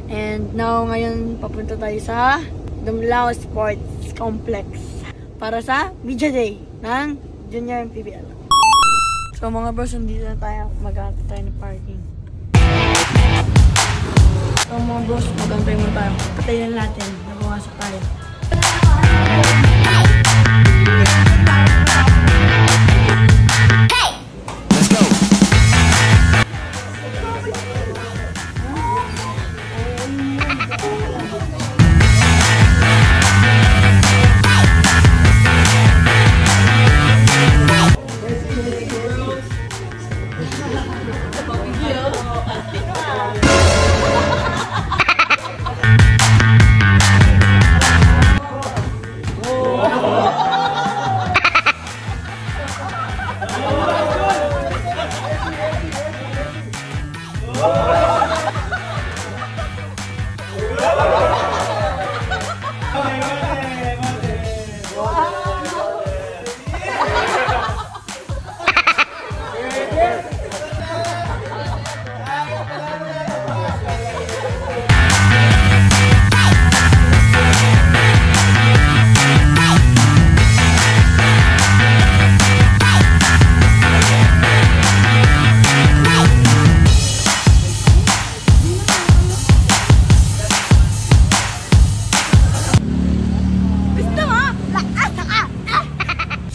And now, ngayon, papunta tayo sa Dumlao Sports Complex para sa Media Day ng Junior PBL. So mga bros, nandito na tayo. Mag-aantay tayo ng parking. So mga bros, mag-aantay mo tayo. Patayin natin. Nabawasok tayo.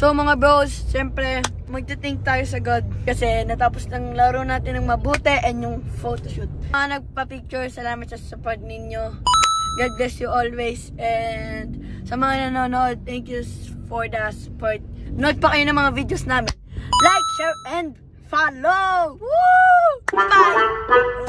So mga bros, siyempre magte-thank tayo sa God kasi natapos ng laro natin ng mabuti and yung photoshoot. Mga nagpa-picture, salamat sa support ninyo. God bless you always, and sa mga nanonood, thank you for the support. Nood pa kayo ng mga videos namin. Like, share, and follow! Woo! Bye!